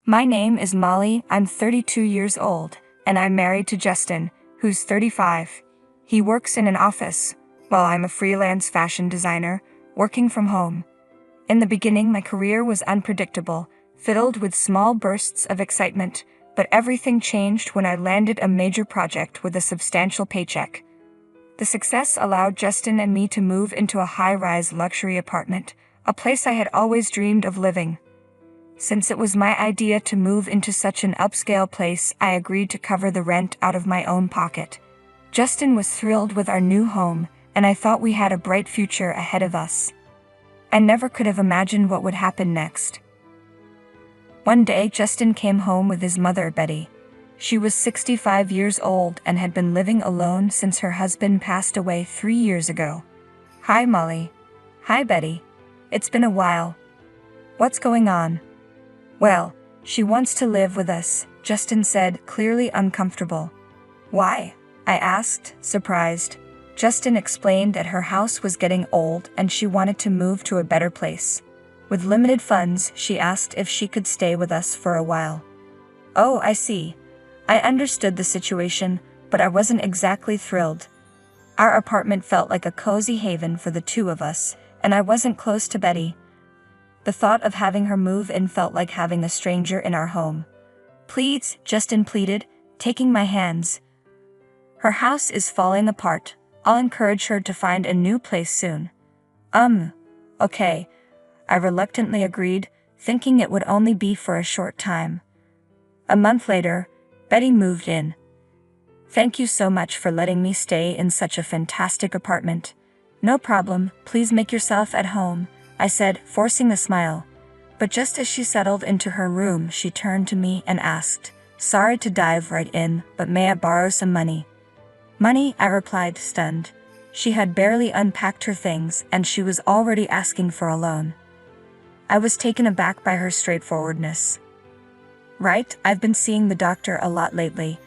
My name is Molly, I'm 32 years old, and I'm married to Justin, who's 35. He works in an office, while I'm a freelance fashion designer, working from home. In the beginning, my career was unpredictable, filled with small bursts of excitement, but everything changed when I landed a major project with a substantial paycheck. The success allowed Justin and me to move into a high-rise luxury apartment, a place I had always dreamed of living. Since it was my idea to move into such an upscale place, I agreed to cover the rent out of my own pocket. Justin was thrilled with our new home, and I thought we had a bright future ahead of us. I never could have imagined what would happen next. One day, Justin came home with his mother, Betty. She was 65 years old and had been living alone since her husband passed away 3 years ago. "Hi, Molly." "Hi, Betty. It's been a while. What's going on?" "Well, she wants to live with us," Justin said, clearly uncomfortable. "Why?" I asked, surprised. Justin explained that her house was getting old and she wanted to move to a better place. With limited funds, she asked if she could stay with us for a while. "Oh, I see." I understood the situation, but I wasn't exactly thrilled. Our apartment felt like a cozy haven for the two of us, and I wasn't close to Betty. The thought of having her move in felt like having a stranger in our home. "Please," Justin pleaded, taking my hands. "Her house is falling apart. I'll encourage her to find a new place soon." Okay. I reluctantly agreed, thinking it would only be for a short time. A month later, Betty moved in. "Thank you so much for letting me stay in such a fantastic apartment." "No problem, please make yourself at home," I said, forcing a smile. But just as she settled into her room, she turned to me and asked, "Sorry to dive right in, but may I borrow some money?" "Money?" I replied, stunned. She had barely unpacked her things and she was already asking for a loan. I was taken aback by her straightforwardness. "Right, I've been seeing the doctor a lot lately,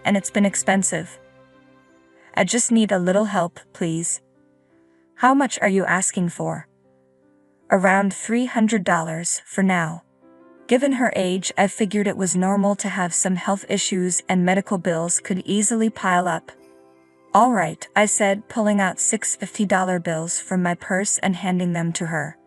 and it's been expensive. I just need a little help, please." "How much are you asking for?" "Around $300 for now." Given her age, I figured it was normal to have some health issues and medical bills could easily pile up. "All right," I said, pulling out 6 $50 bills from my purse and handing them to her.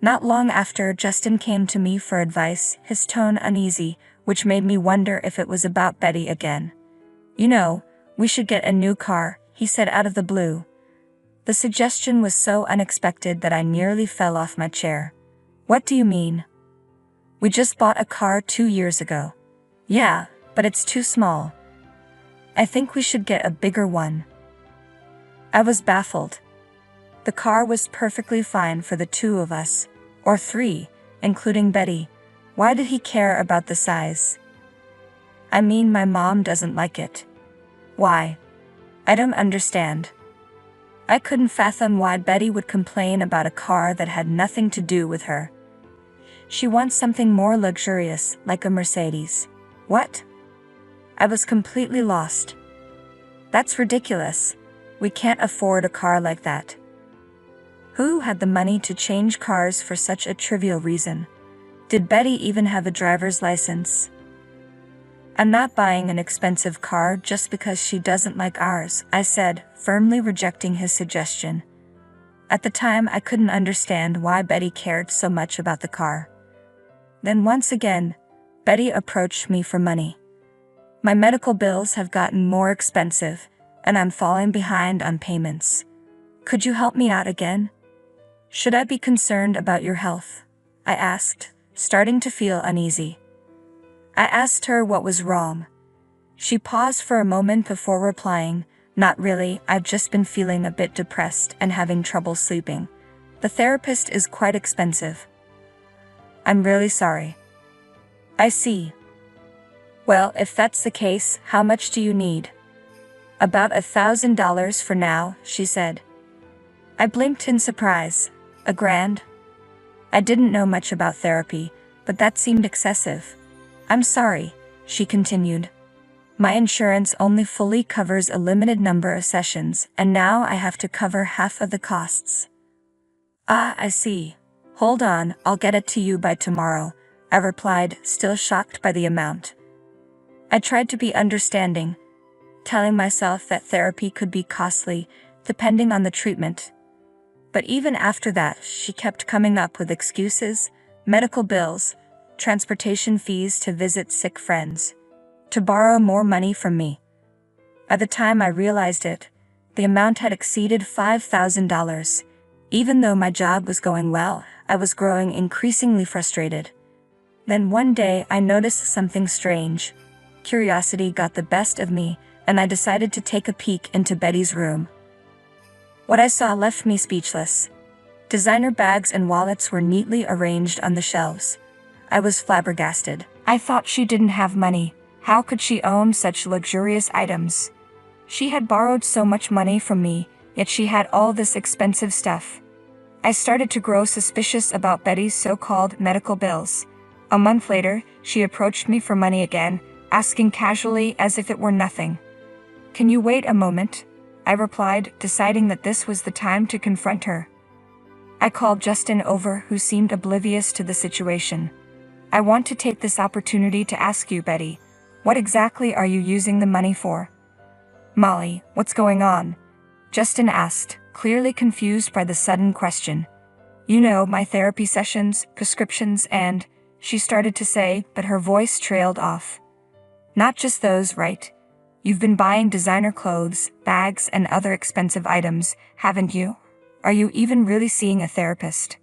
Not long after, Justin came to me for advice, his tone uneasy, which made me wonder if it was about Betty again. "You know, we should get a new car," he said out of the blue. The suggestion was so unexpected that I nearly fell off my chair. "What do you mean?" "We just bought a car 2 years ago." "Yeah, but it's too small. I think we should get a bigger one." I was baffled. The car was perfectly fine for the two of us, or 3, including Betty. Why did he care about the size? "I mean, my mom doesn't like it." "Why?" "I don't understand." I couldn't fathom why Betty would complain about a car that had nothing to do with her. She wants something more luxurious, like a Mercedes. What? I was completely lost. "That's ridiculous. We can't afford a car like that." Who had the money to change cars for such a trivial reason? Did Betty even have a driver's license? "I'm not buying an expensive car just because she doesn't like ours," I said, firmly rejecting his suggestion. At the time, I couldn't understand why Betty cared so much about the car. Then once again, Betty approached me for money. "My medical bills have gotten more expensive, and I'm falling behind on payments. Could you help me out again?" "Should I be concerned about your health?" I asked, starting to feel uneasy. I asked her what was wrong. She paused for a moment before replying, "Not really, I've just been feeling a bit depressed and having trouble sleeping. The therapist is quite expensive." "I'm really sorry." "I see. Well, if that's the case, how much do you need?" "About $1,000 for now," she said. I blinked in surprise. $1,000? I didn't know much about therapy, but that seemed excessive. "I'm sorry," she continued. "My insurance only fully covers a limited number of sessions, and now I have to cover half of the costs." "Ah, I see. Hold on, I'll get it to you by tomorrow," I replied, still shocked by the amount. I tried to be understanding, telling myself that therapy could be costly, depending on the treatment. But even after that, she kept coming up with excuses, medical bills, transportation fees to visit sick friends, to borrow more money from me. By the time I realized it, the amount had exceeded $5,000. Even though my job was going well, I was growing increasingly frustrated. Then one day I noticed something strange. Curiosity got the best of me, and I decided to take a peek into Betty's room. What I saw left me speechless. Designer bags and wallets were neatly arranged on the shelves. I was flabbergasted. I thought she didn't have money. How could she own such luxurious items? She had borrowed so much money from me, yet she had all this expensive stuff. I started to grow suspicious about Betty's so-called medical bills. A month later, she approached me for money again, asking casually as if it were nothing. "Can you wait a moment?" I replied, deciding that this was the time to confront her. I called Justin over, who seemed oblivious to the situation. "I want to take this opportunity to ask you, Betty, what exactly are you using the money for?" "Molly, what's going on?" Justin asked, clearly confused by the sudden question. "You know, my therapy sessions, prescriptions, and," she started to say, but her voice trailed off. "Not just those, right? You've been buying designer clothes, bags, and other expensive items, haven't you? Are you even really seeing a therapist?"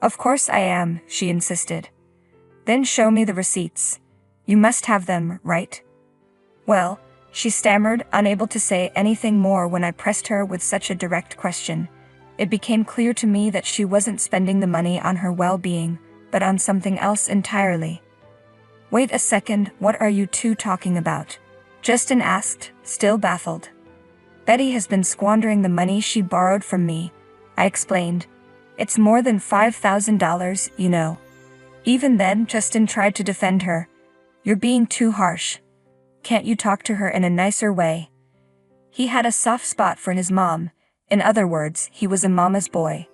"Of course I am," she insisted. "Then show me the receipts. You must have them, right?" "Well," she stammered, unable to say anything more when I pressed her with such a direct question. It became clear to me that she wasn't spending the money on her well-being, but on something else entirely. "Wait a second, what are you two talking about?" Justin asked, still baffled. "Betty has been squandering the money she borrowed from me," I explained. "It's more than $5,000, you know." Even then, Justin tried to defend her. "You're being too harsh. Can't you talk to her in a nicer way?" He had a soft spot for his mom. In other words, he was a mama's boy.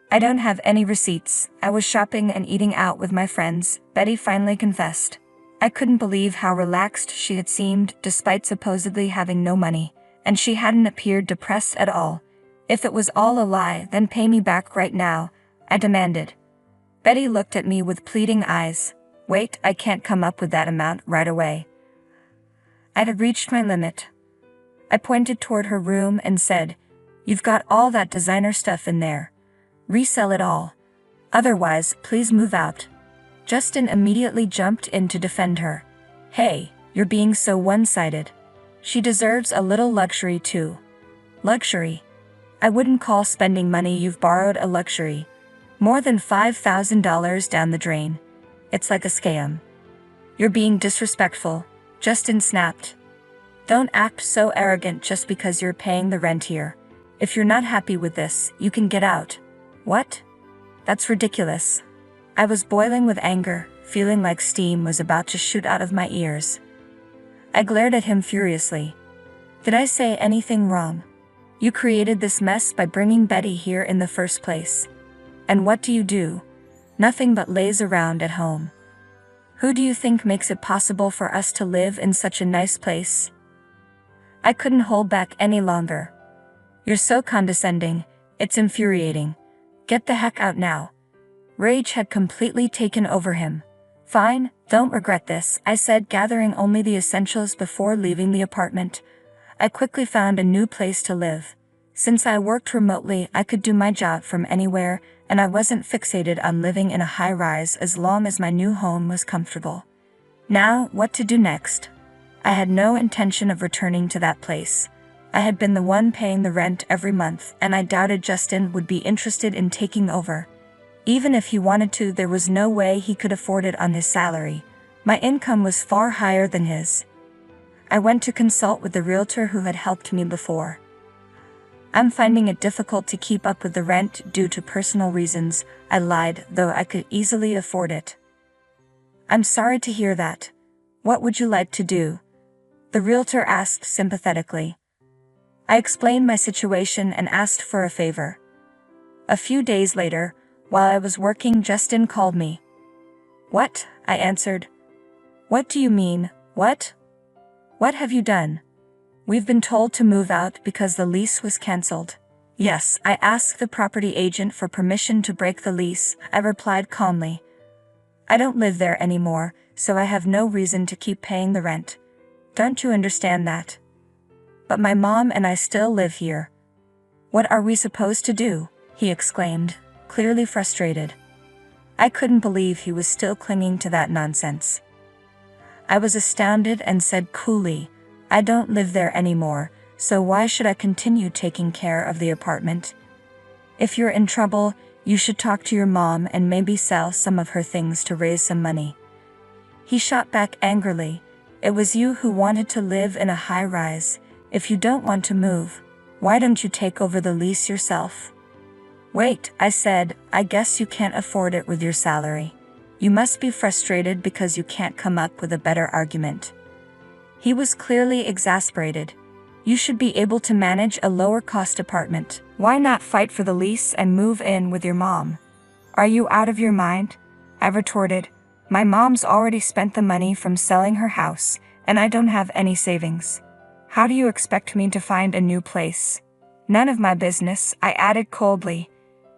"I don't have any receipts. I was shopping and eating out with my friends," Betty finally confessed. I couldn't believe how relaxed she had seemed despite supposedly having no money, and she hadn't appeared depressed at all. "If it was all a lie, then pay me back right now," I demanded. Betty looked at me with pleading eyes. "Wait, I can't come up with that amount right away." I had reached my limit. I pointed toward her room and said, "You've got all that designer stuff in there. Resell it all. Otherwise, please move out." Justin immediately jumped in to defend her. "Hey, you're being so one-sided. She deserves a little luxury too." "Luxury? I wouldn't call spending money you've borrowed a luxury. More than $5,000 down the drain. It's like a scam." "You're being disrespectful," Justin snapped. "Don't act so arrogant just because you're paying the rent here. If you're not happy with this, you can get out." "What? That's ridiculous." I was boiling with anger, feeling like steam was about to shoot out of my ears. I glared at him furiously. "Did I say anything wrong? You created this mess by bringing Betty here in the first place. And what do? Nothing but lays around at home. Who do you think makes it possible for us to live in such a nice place?" I couldn't hold back any longer. "You're so condescending, it's infuriating. Get the heck out now." Rage had completely taken over him. "Fine, don't regret this," I said, gathering only the essentials before leaving the apartment. I quickly found a new place to live. Since I worked remotely, I could do my job from anywhere, and I wasn't fixated on living in a high-rise as long as my new home was comfortable. Now, what to do next? I had no intention of returning to that place. I had been the one paying the rent every month, and I doubted Justin would be interested in taking over. Even if he wanted to, there was no way he could afford it on his salary. My income was far higher than his. I went to consult with the realtor who had helped me before. "I'm finding it difficult to keep up with the rent due to personal reasons," I lied, though I could easily afford it. "I'm sorry to hear that. What would you like to do?" the realtor asked sympathetically. I explained my situation and asked for a favor. A few days later, while I was working, Justin called me. "What?" I answered. "What do you mean, what? What have you done?" "We've been told to move out because the lease was cancelled." "Yes, I asked the property agent for permission to break the lease," I replied calmly. "I don't live there anymore, so I have no reason to keep paying the rent. Don't you understand that?" "But my mom and I still live here." "What are we supposed to do?" he exclaimed, clearly frustrated. I couldn't believe he was still clinging to that nonsense. I was astounded and said coolly, "I don't live there anymore, so why should I continue taking care of the apartment? If you're in trouble, you should talk to your mom and maybe sell some of her things to raise some money." He shot back angrily, "It was you who wanted to live in a high-rise. If you don't want to move, why don't you take over the lease yourself?" "Wait," I said, "I guess you can't afford it with your salary. You must be frustrated because you can't come up with a better argument." He was clearly exasperated. "You should be able to manage a lower-cost apartment. Why not fight for the lease and move in with your mom?" "Are you out of your mind?" I retorted. "My mom's already spent the money from selling her house, and I don't have any savings. How do you expect me to find a new place?" "None of my business," I added coldly.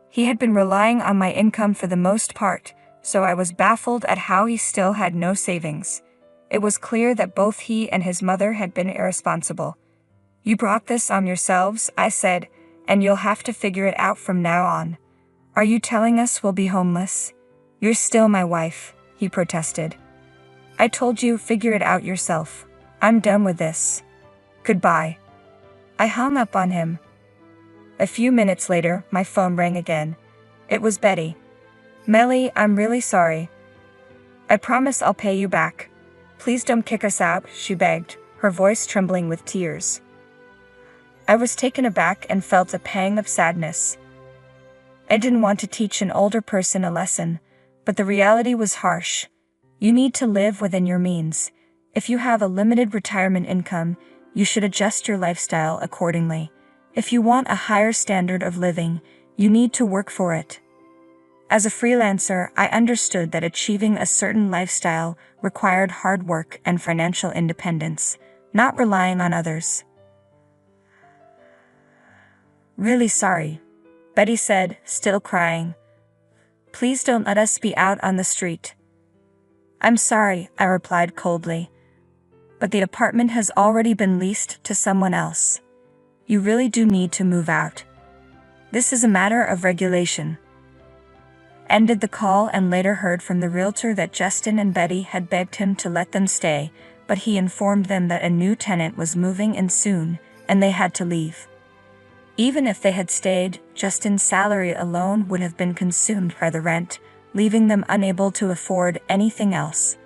He had been relying on my income for the most part, so I was baffled at how he still had no savings. It was clear that both he and his mother had been irresponsible. "You brought this on yourselves," I said, "and you'll have to figure it out from now on. Are you telling us we'll be homeless?" "You're still my wife," he protested. "I told you, figure it out yourself. I'm done with this. Goodbye." I hung up on him. A few minutes later, my phone rang again. It was Betty. "Melly, I'm really sorry. I promise I'll pay you back. Please don't kick us out," she begged, her voice trembling with tears. I was taken aback and felt a pang of sadness. I didn't want to teach an older person a lesson, but the reality was harsh. You need to live within your means. If you have a limited retirement income, you should adjust your lifestyle accordingly. If you want a higher standard of living, you need to work for it. As a freelancer, I understood that achieving a certain lifestyle required hard work and financial independence, not relying on others. "Really sorry," Betty said, still crying. "Please don't let us be out on the street." "I'm sorry," I replied coldly, "but the apartment has already been leased to someone else. You really do need to move out. This is a matter of regulation." Ended the call and later heard from the realtor that Justin and Betty had begged him to let them stay, but he informed them that a new tenant was moving in soon, and they had to leave. Even if they had stayed, Justin's salary alone would have been consumed by the rent, leaving them unable to afford anything else.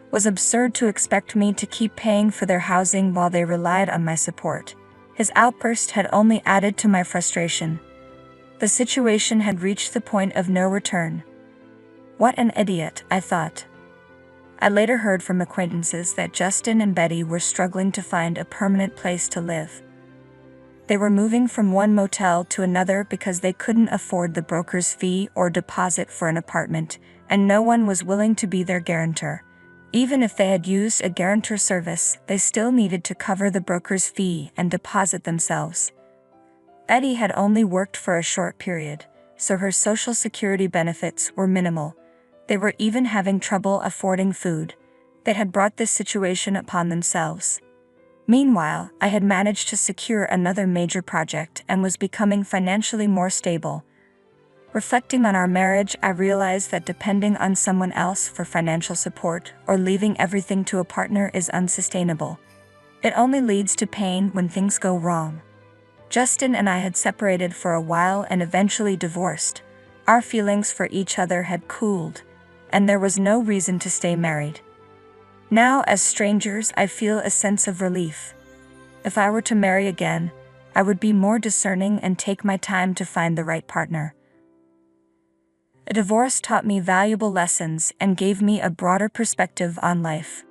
It was absurd to expect me to keep paying for their housing while they relied on my support. His outburst had only added to my frustration. The situation had reached the point of no return. What an idiot, I thought. I later heard from acquaintances that Justin and Betty were struggling to find a permanent place to live. They were moving from one motel to another because they couldn't afford the broker's fee or deposit for an apartment, and no one was willing to be their guarantor. Even if they had used a guarantor service, they still needed to cover the broker's fee and deposit themselves. Betty had only worked for a short period, so her Social Security benefits were minimal. They were even having trouble affording food. They had brought this situation upon themselves. Meanwhile, I had managed to secure another major project and was becoming financially more stable. Reflecting on our marriage, I realized that depending on someone else for financial support or leaving everything to a partner is unsustainable. It only leads to pain when things go wrong. Justin and I had separated for a while and eventually divorced. Our feelings for each other had cooled, and there was no reason to stay married. Now, as strangers, I feel a sense of relief. If I were to marry again, I would be more discerning and take my time to find the right partner. A divorce taught me valuable lessons and gave me a broader perspective on life.